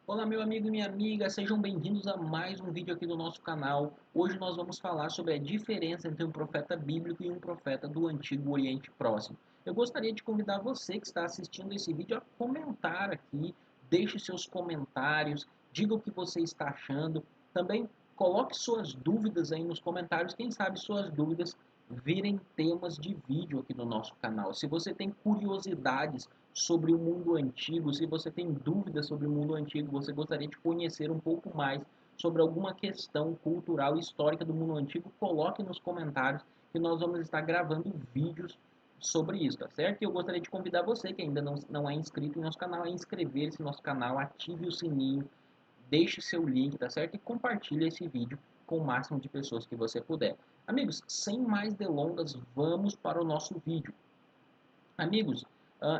Olá, meu amigo e minha amiga, sejam bem-vindos a mais um vídeo aqui do nosso canal. Hoje nós vamos falar sobre a diferença entre um profeta bíblico e um profeta do Antigo Oriente Próximo. Eu gostaria de convidar você que está assistindo esse vídeo a comentar aqui, deixe seus comentários, diga o que você está achando. Também coloque suas dúvidas aí nos comentários, quem sabe suas dúvidas virem temas de vídeo aqui no nosso canal. Se você tem curiosidades sobre o mundo antigo, se você tem dúvidas sobre o mundo antigo, você gostaria de conhecer um pouco mais sobre alguma questão cultural e histórica do mundo antigo, coloque nos comentários que nós vamos estar gravando vídeos sobre isso, tá certo? E eu gostaria de convidar você que ainda não é inscrito em nosso canal a inscrever-se no nosso canal, ative o sininho, deixe seu link, tá certo? E compartilhe esse vídeo com o máximo de pessoas que você puder. Amigos, sem mais delongas, vamos para o nosso vídeo. Amigos,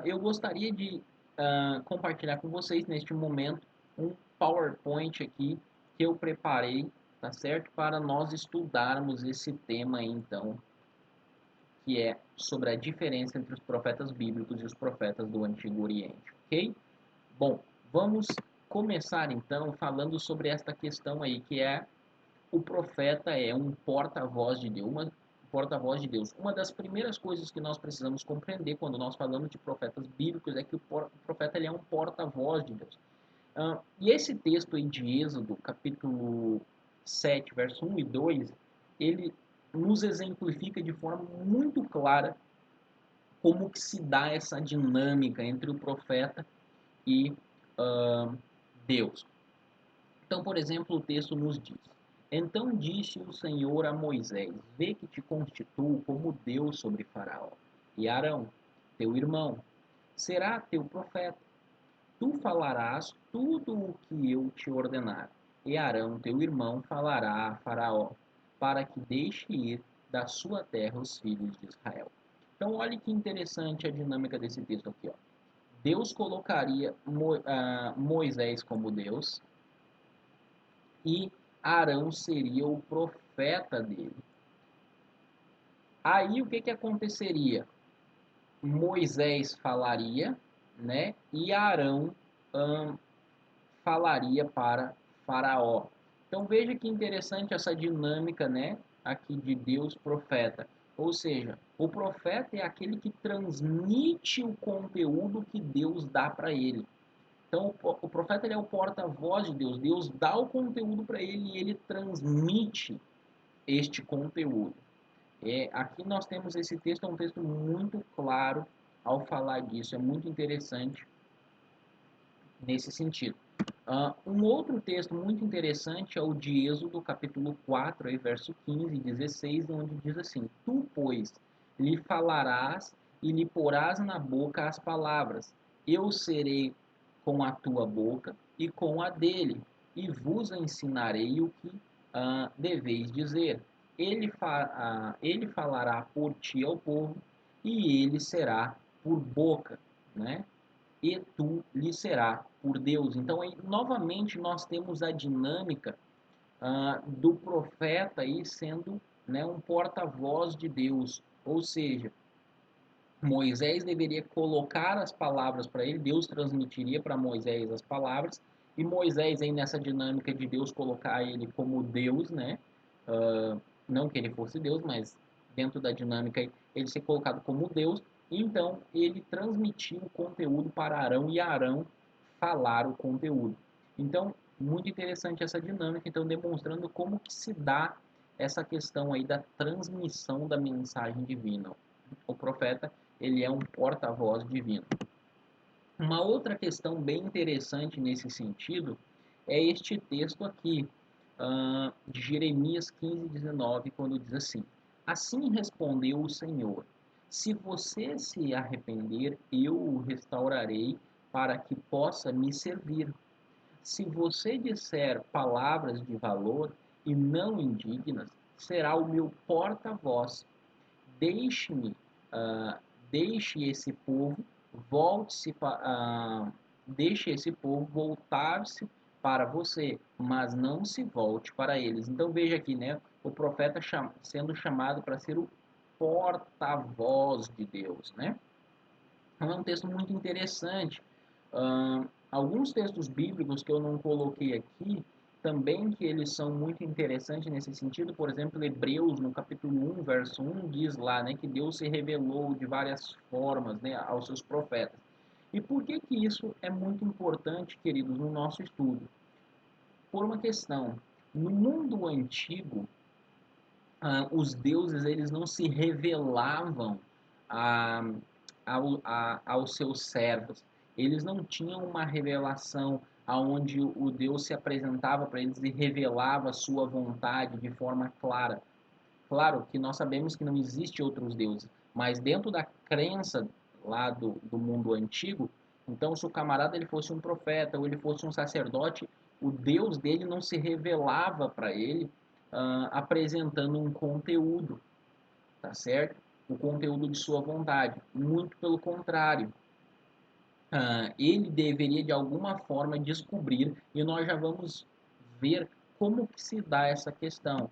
eu gostaria de compartilhar com vocês neste momento um PowerPoint aqui que eu preparei, tá certo? Para nós estudarmos esse tema aí, então, que é sobre a diferença entre os profetas bíblicos e os profetas do Antigo Oriente, ok? Bom, vamos começar então falando sobre esta questão aí, que é o profeta é um porta-voz de Deus, porta-voz de Deus. Uma das primeiras coisas que nós precisamos compreender quando nós falamos de profetas bíblicos é que o profeta ele é um porta-voz de Deus. E esse texto aí de Êxodo, capítulo 7, verso 1 e 2, ele nos exemplifica de forma muito clara como que se dá essa dinâmica entre o profeta e uh, Deus. Então, por exemplo, o texto nos diz: Então disse o Senhor a Moisés: Vê que te constituo como Deus sobre Faraó, e Arão, teu irmão, será teu profeta. Tu falarás tudo o que eu te ordenar, e Arão, teu irmão, falará a Faraó, para que deixe ir da sua terra os filhos de Israel. Então, olhe que interessante a dinâmica desse texto aqui. Ó. Deus colocaria Moisés como Deus, e Arão seria o profeta dele. Aí o que que aconteceria? Moisés falaria, né? E Arão falaria para Faraó. Então veja que interessante essa dinâmica, né? Aqui de Deus profeta. Ou seja, o profeta é aquele que transmite o conteúdo que Deus dá para ele. Então, o profeta ele é o porta-voz de Deus. Deus dá o conteúdo para ele e ele transmite este conteúdo. Aqui nós temos esse texto, é um texto muito claro ao falar disso, é muito interessante nesse sentido. Um outro texto muito interessante é o de Êxodo, capítulo 4, aí, verso 15 e 16, onde diz assim: Tu, pois, lhe falarás e lhe porás na boca as palavras. Eu serei com a tua boca e com a dele, e vos ensinarei o que deveis dizer. Ele falará por ti ao povo, e ele será por boca, né? E tu lhe será por Deus. Então, aí, novamente, nós temos a dinâmica do profeta aí sendo, né, um porta-voz de Deus. Ou seja, Moisés deveria colocar as palavras para ele, Deus transmitiria para Moisés as palavras, e Moisés aí nessa dinâmica de Deus colocar ele como Deus, né? Não que ele fosse Deus, mas dentro da dinâmica ele ser colocado como Deus, então ele transmitiu o conteúdo para Arão e Arão falar o conteúdo. Então, muito interessante essa dinâmica, então demonstrando como que se dá essa questão aí da transmissão da mensagem divina. O profeta, ele é um porta-voz divino. Uma outra questão bem interessante nesse sentido é este texto aqui, de Jeremias 15:19, quando diz assim: Assim respondeu o Senhor: Se você se arrepender, eu o restaurarei para que possa me servir. Se você disser palavras de valor e não indignas, será o meu porta-voz. Deixe-me, ah, deixe esse povo, volte-se, deixe esse povo voltar-se para você, mas não se volte para eles. Então veja aqui, né, o profeta sendo chamado para ser o porta-voz de Deus, né? Então é um texto muito interessante, Alguns textos bíblicos que eu não coloquei aqui, também que eles são muito interessantes nesse sentido, por exemplo, Hebreus, no capítulo 1, verso 1, diz lá, né, que Deus se revelou de várias formas, né, aos seus profetas. E por que que isso é muito importante, queridos, no nosso estudo? Por uma questão, no mundo antigo, os deuses eles não se revelavam a, aos seus servos. Eles não tinham uma revelação aonde o Deus se apresentava para eles e revelava a sua vontade de forma clara. Claro que nós sabemos que não existe outros deuses, mas dentro da crença lá do mundo antigo, então se o camarada ele fosse um profeta ou ele fosse um sacerdote, o Deus dele não se revelava para ele apresentando um conteúdo, tá certo? O conteúdo de sua vontade. Muito pelo contrário, ele deveria de alguma forma descobrir, e nós já vamos ver como que se dá essa questão.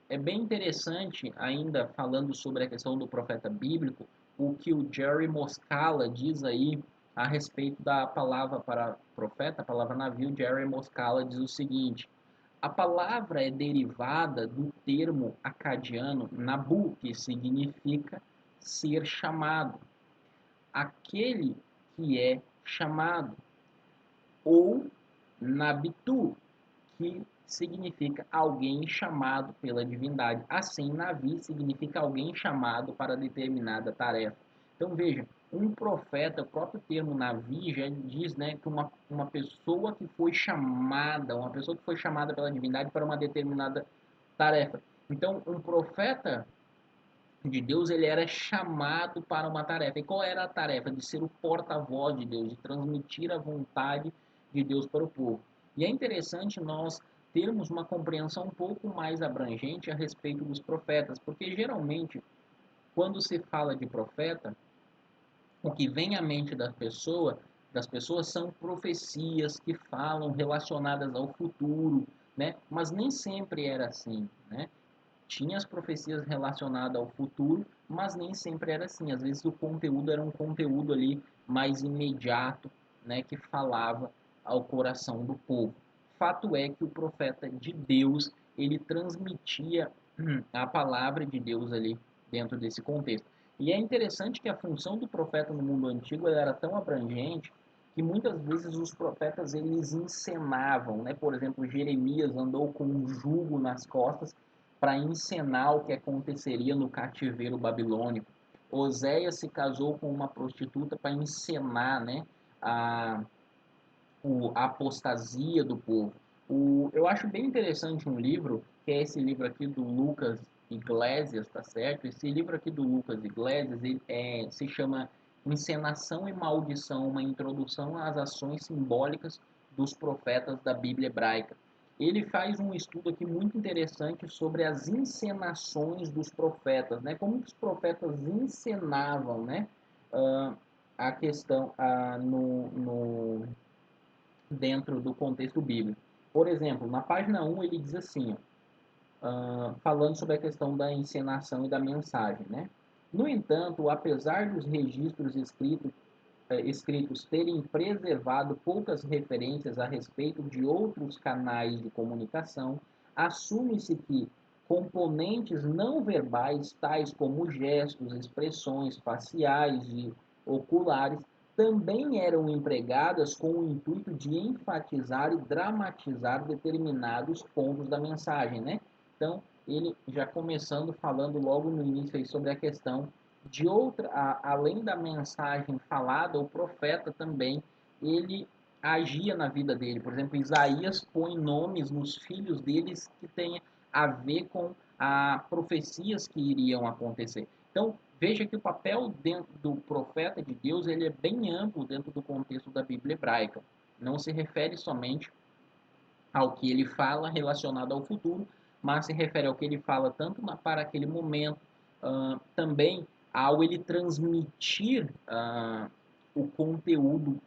É bem interessante, ainda falando sobre a questão do profeta bíblico, o que o Jerry Moscala diz aí a respeito da palavra para profeta, a palavra navio. Jerry Moscala diz o seguinte: a palavra é derivada do termo acadiano nabu, que significa ser chamado, aquele que é chamado, ou nabitu, que significa alguém chamado pela divindade. Assim, Navi significa alguém chamado para determinada tarefa. Então veja, um profeta, o próprio termo Navi já diz, né, que uma pessoa que foi chamada, uma pessoa que foi chamada pela divindade para uma determinada tarefa. Então, um profeta de Deus, ele era chamado para uma tarefa. E qual era a tarefa? De ser o porta-voz de Deus, de transmitir a vontade de Deus para o povo. E é interessante nós termos uma compreensão um pouco mais abrangente a respeito dos profetas, porque geralmente, quando se fala de profeta, o que vem à mente das pessoas são profecias que falam relacionadas ao futuro, né? Mas nem sempre era assim, né? Tinha as profecias relacionadas ao futuro, mas nem sempre era assim. Às vezes o conteúdo era um conteúdo ali mais imediato, né, que falava ao coração do povo. Fato é que o profeta de Deus, ele transmitia a palavra de Deus ali dentro desse contexto. E é interessante que a função do profeta no mundo antigo era tão abrangente que muitas vezes os profetas eles encenavam, né? Por exemplo, Jeremias andou com um jugo nas costas para encenar o que aconteceria no cativeiro babilônico. Oséias se casou com uma prostituta para encenar, né, a, a apostasia do povo. Eu acho bem interessante um livro, que é esse livro aqui do Lucas Iglesias, tá certo? Esse livro aqui do Lucas Iglesias se chama Encenação e Maldição, uma introdução às ações simbólicas dos profetas da Bíblia hebraica. Ele faz um estudo aqui muito interessante sobre as encenações dos profetas, né? Como os profetas encenavam, né? A questão dentro do contexto bíblico. Por exemplo, na página 1 ele diz assim, falando sobre a questão da encenação e da mensagem, né? No entanto, apesar dos registros escritos terem preservado poucas referências a respeito de outros canais de comunicação, assume-se que componentes não verbais, tais como gestos, expressões faciais e oculares, também eram empregadas com o intuito de enfatizar e dramatizar determinados pontos da mensagem, né? Então, ele já começando falando logo no início aí sobre a questão de outra, além da mensagem falada, o profeta também, ele agia na vida dele. Por exemplo, Isaías põe nomes nos filhos deles que tem a ver com profecias que iriam acontecer. Então, veja que o papel dentro do profeta de Deus, ele é bem amplo dentro do contexto da Bíblia hebraica. Não se refere somente ao que ele fala relacionado ao futuro, mas se refere ao que ele fala tanto para aquele momento, também ao ele transmitir o conteúdo,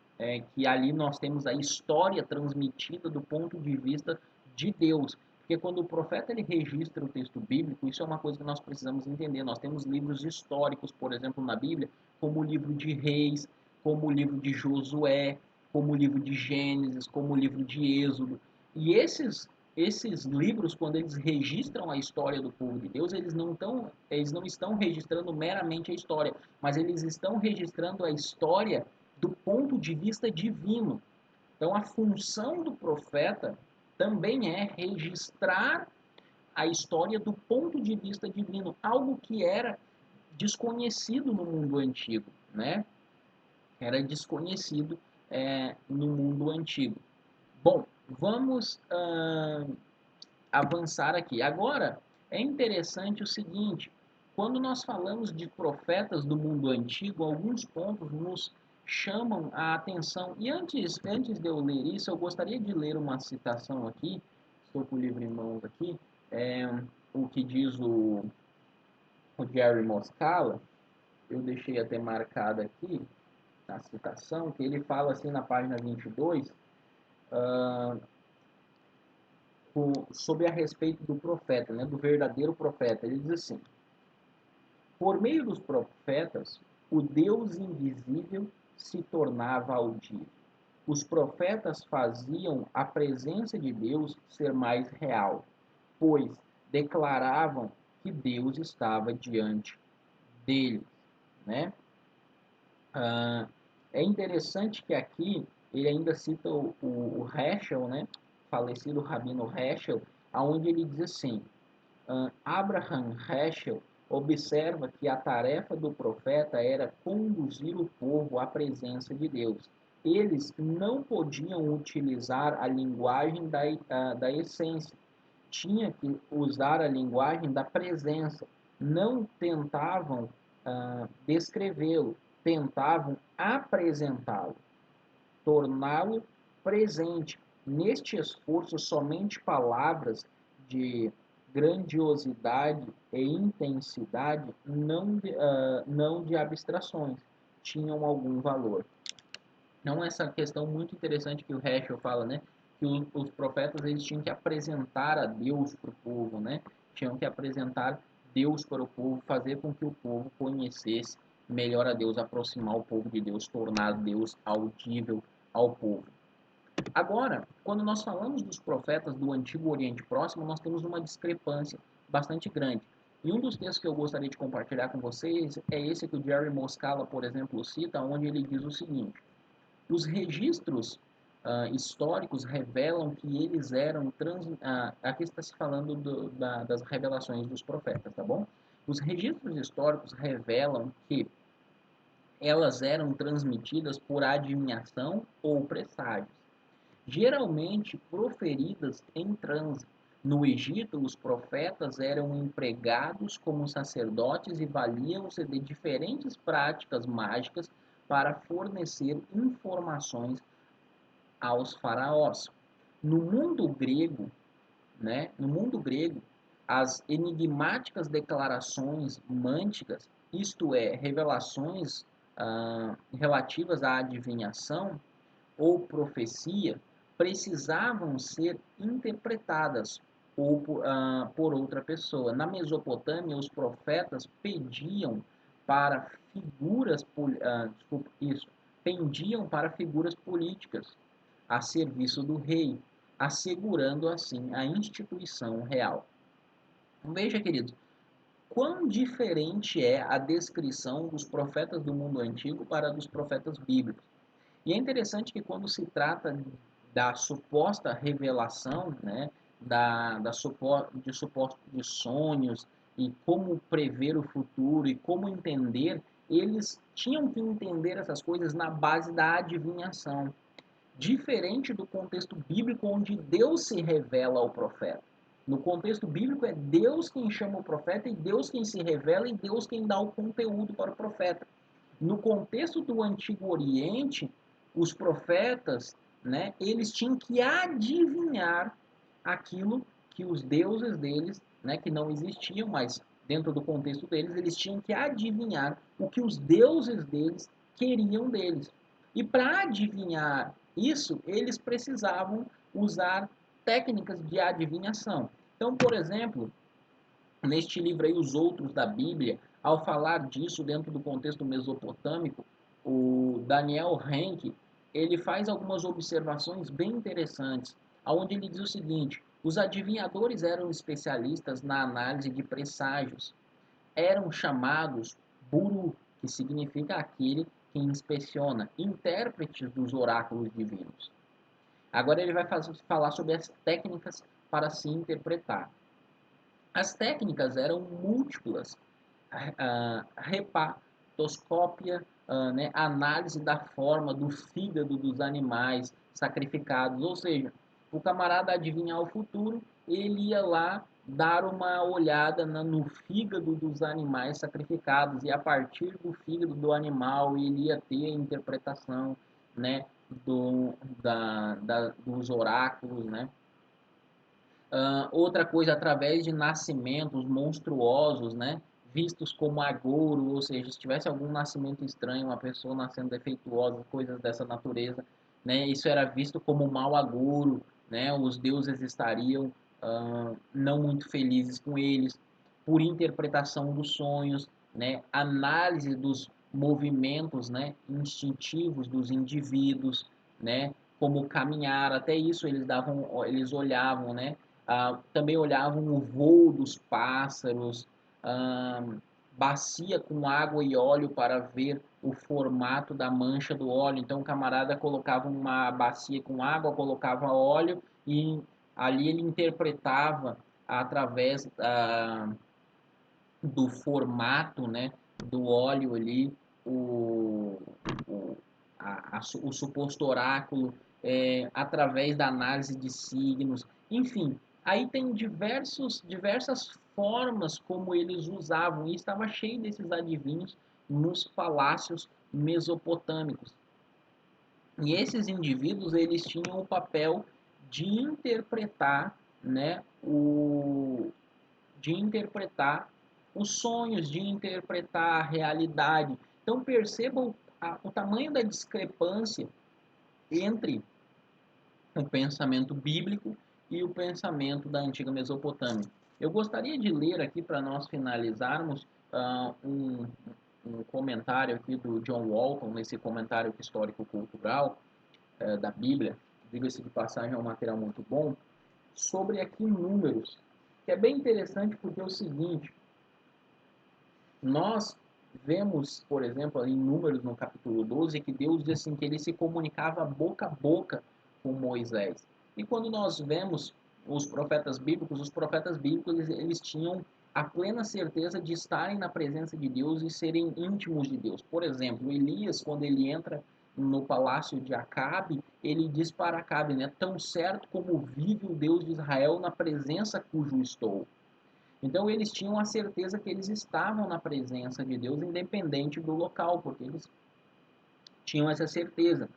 que ali nós temos a história transmitida do ponto de vista de Deus. Porque quando o profeta ele registra o texto bíblico, isso é uma coisa que nós precisamos entender. Nós temos livros históricos, por exemplo, na Bíblia, como o livro de Reis, como o livro de Josué, como o livro de Gênesis, como o livro de Êxodo. E esses livros, quando eles registram a história do povo de Deus, eles não estão registrando meramente a história, mas eles estão registrando a história do ponto de vista divino. Então, a função do profeta também é registrar a história do ponto de vista divino, algo que era desconhecido no mundo antigo, né? Era desconhecido no mundo antigo. Bom, vamos avançar aqui. Agora, é interessante o seguinte: quando nós falamos de profetas do mundo antigo, alguns pontos nos chamam a atenção. E antes de eu ler isso, eu gostaria de ler uma citação aqui. Estou com o livro em mãos aqui. É, o que diz o Jerry Moscala. Eu deixei até marcado aqui na citação, que ele fala assim na página 22, sobre a respeito do profeta, né, do verdadeiro profeta. Ele diz assim: por meio dos profetas, o Deus invisível se tornava audível. Os profetas faziam a presença de Deus ser mais real, pois declaravam que Deus estava diante deles, né? É interessante que aqui ele ainda cita o Heschel, né? Falecido Rabino Heschel, aonde ele diz assim: Abraham Heschel observa que a tarefa do profeta era conduzir o povo à presença de Deus. Eles não podiam utilizar a linguagem da essência, tinha que usar a linguagem da presença. Não tentavam descrevê-lo, tentavam apresentá-lo, torná-lo presente. Neste esforço, somente palavras de grandiosidade e intensidade, não de abstrações, tinham algum valor. Então, essa questão muito interessante que o Heschel fala, né? Que os profetas eles tinham que apresentar a Deus para o povo, né? Tinham que apresentar Deus para o povo, fazer com que o povo conhecesse melhor a Deus, aproximar o povo de Deus, tornar Deus audível ao povo. Agora, quando nós falamos dos profetas do Antigo Oriente Próximo, nós temos uma discrepância bastante grande. E um dos textos que eu gostaria de compartilhar com vocês é esse que o Jerry Moscala, por exemplo, cita, onde ele diz o seguinte: os registros históricos revelam que eles eram aqui está se falando das revelações dos profetas, tá bom? Os registros históricos revelam que elas eram transmitidas por adivinhação ou presságios, geralmente proferidas em transe. No Egito, os profetas eram empregados como sacerdotes e valiam-se de diferentes práticas mágicas para fornecer informações aos faraós. No mundo grego, né, no mundo grego, as enigmáticas declarações mânticas, isto é, revelações relativas à adivinhação ou profecia, precisavam ser interpretadas ou por outra pessoa. Na Mesopotâmia, os profetas pediam para pendiam para figuras políticas a serviço do rei, assegurando assim a instituição real. Então, veja, queridos, quão diferente é a descrição dos profetas do mundo antigo para a dos profetas bíblicos. E é interessante que quando se trata da suposta revelação, né, de supostos de sonhos e como prever o futuro e como entender, eles tinham que entender essas coisas na base da adivinhação. Diferente do contexto bíblico onde Deus se revela ao profeta. No contexto bíblico é Deus quem chama o profeta e Deus quem se revela e Deus quem dá o conteúdo para o profeta. No contexto do Antigo Oriente, os profetas, né, eles tinham que adivinhar aquilo que os deuses deles, né, que não existiam, mas dentro do contexto deles, eles tinham que adivinhar o que os deuses deles queriam deles. E para adivinhar isso, eles precisavam usar técnicas de adivinhação. Então, por exemplo, neste livro aí, Os Outros da Bíblia, ao falar disso dentro do contexto mesopotâmico, o Daniel Henke, ele faz algumas observações bem interessantes, onde ele diz o seguinte: os adivinhadores eram especialistas na análise de presságios, eram chamados Buru, que significa aquele que inspeciona, intérpretes dos oráculos divinos. Agora ele vai falar sobre as técnicas para se interpretar. As técnicas eram múltiplas: repatoscópia, né, análise da forma do fígado dos animais sacrificados, ou seja, o camarada adivinhar o futuro, ele ia lá dar uma olhada no fígado dos animais sacrificados, e a partir do fígado do animal ele ia ter a interpretação, né, dos oráculos, né. Outra coisa, através de nascimentos monstruosos, né, vistos como agouro, ou seja, se tivesse algum nascimento estranho, uma pessoa nascendo defeituosa, coisas dessa natureza, né, isso era visto como mau agouro, né, os deuses estariam não muito felizes com eles, por interpretação dos sonhos, né, análise dos movimentos, né, instintivos dos indivíduos, né, como caminhar, até isso eles olhavam, né, também olhavam o voo dos pássaros, ah, bacia com água e óleo para ver o formato da mancha do óleo. Então o camarada colocava uma bacia com água, colocava óleo e ali ele interpretava através do formato, né, do óleo ali, o, o, o suposto oráculo, através da análise de signos, enfim, aí tem diversas formas como eles usavam, e estava cheio desses adivinhos nos palácios mesopotâmicos. E esses indivíduos, eles tinham o papel de interpretar, né, de interpretar os sonhos, de interpretar a realidade. Então percebam o tamanho da discrepância entre o pensamento bíblico e o pensamento da antiga Mesopotâmia. Eu gostaria de ler aqui, para nós finalizarmos, um comentário aqui do John Walton, nesse comentário histórico-cultural da Bíblia, diga-se de passagem, é um material muito bom, sobre aqui números, que é bem interessante porque é o seguinte: nós vemos, por exemplo, em Números, no capítulo 12, que Deus diz assim, que ele se comunicava boca a boca com Moisés. E quando nós vemos os profetas bíblicos, eles tinham a plena certeza de estarem na presença de Deus e serem íntimos de Deus. Por exemplo, Elias, quando ele entra no palácio de Acabe, ele diz para Acabe, né, tão certo como vive o Deus de Israel, na presença cujo estou. Então eles tinham a certeza que eles estavam na presença de Deus, independente do local, porque eles tinham essa certeza.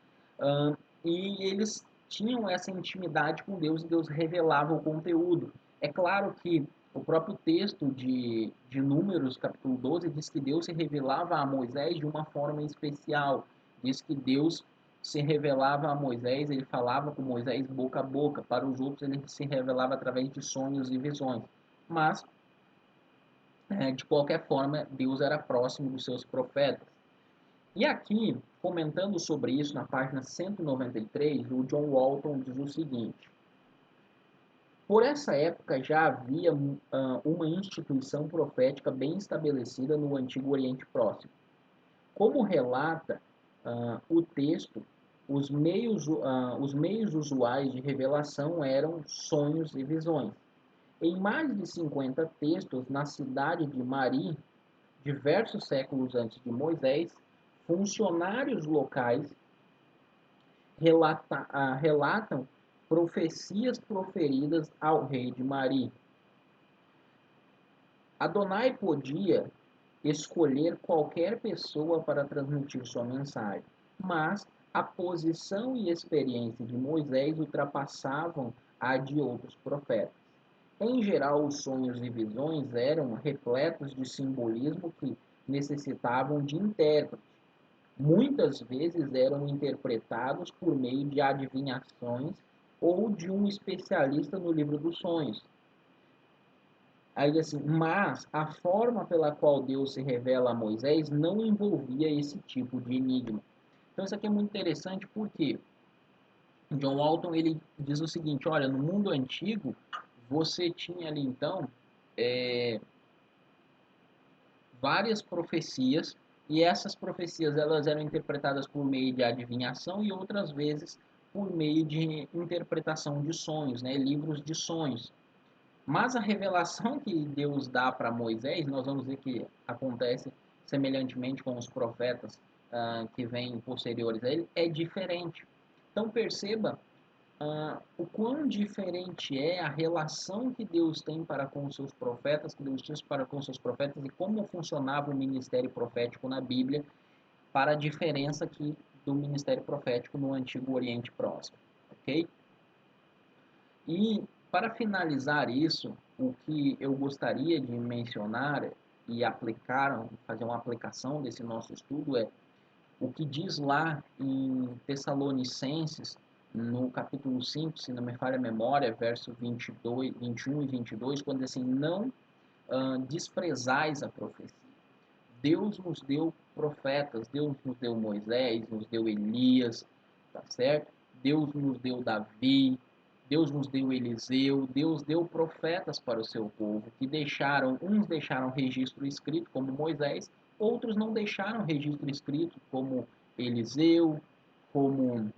E eles tinham essa intimidade com Deus, e Deus revelava o conteúdo. É claro que o próprio texto de Números, capítulo 12, diz que Deus se revelava a Moisés de uma forma especial. Diz que Deus se revelava a Moisés, ele falava com Moisés boca a boca. Para os outros, ele se revelava através de sonhos e visões. Mas de qualquer forma, Deus era próximo dos seus profetas. E aqui, comentando sobre isso na página 193, o John Walton diz o seguinte: por essa época já havia uma instituição profética bem estabelecida no Antigo Oriente Próximo. Como relata o texto, os meios usuais de revelação eram sonhos e visões. Em mais de 50 textos, na cidade de Mari, diversos séculos antes de Moisés, funcionários locais relatam profecias proferidas ao rei de Mari. Adonai podia escolher qualquer pessoa para transmitir sua mensagem, mas a posição e experiência de Moisés ultrapassavam a de outros profetas. Em geral, os sonhos e visões eram repletos de simbolismo que necessitavam de intérprete. Muitas vezes eram interpretados por meio de adivinhações ou de um especialista no livro dos sonhos. Aí assim, mas a forma pela qual Deus se revela a Moisés não envolvia esse tipo de enigma. Então isso aqui é muito interessante porque John Walton ele diz o seguinte, olha, no mundo antigo você tinha ali então é, várias profecias e essas profecias elas eram interpretadas por meio de adivinhação e outras vezes por meio de interpretação de sonhos, né, livros de sonhos. Mas a revelação que Deus dá para Moisés, nós vamos ver que acontece semelhantemente com os profetas que vêm posteriores a ele, é diferente. Então perceba o quão diferente é a relação que Deus tem para com os seus profetas, que Deus tinha para com os seus profetas e como funcionava o ministério profético na Bíblia para a diferença aqui do ministério profético no Antigo Oriente Próximo, ok? E para finalizar isso, o que eu gostaria de mencionar e aplicar, fazer uma aplicação desse nosso estudo é o que diz lá em Tessalonicenses, no capítulo 5, se não me falha a memória, verso 22, 21 e 22, quando diz assim, não desprezais a profecia. Deus nos deu profetas, Deus nos deu Moisés, nos deu Elias, tá certo? Deus nos deu Davi, Deus nos deu Eliseu, Deus deu profetas para o seu povo, que deixaram, uns deixaram registro escrito, como Moisés, outros não deixaram registro escrito, como Eliseu, como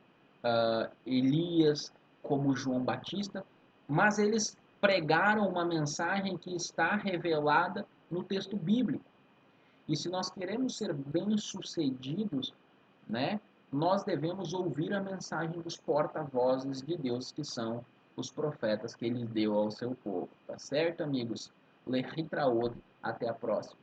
Elias, como João Batista, mas eles pregaram uma mensagem que está revelada no texto bíblico. E se nós queremos ser bem-sucedidos, né, nós devemos ouvir a mensagem dos porta-vozes de Deus, que são os profetas que ele deu ao seu povo. Tá certo, amigos? Lehitraod. Até a próxima.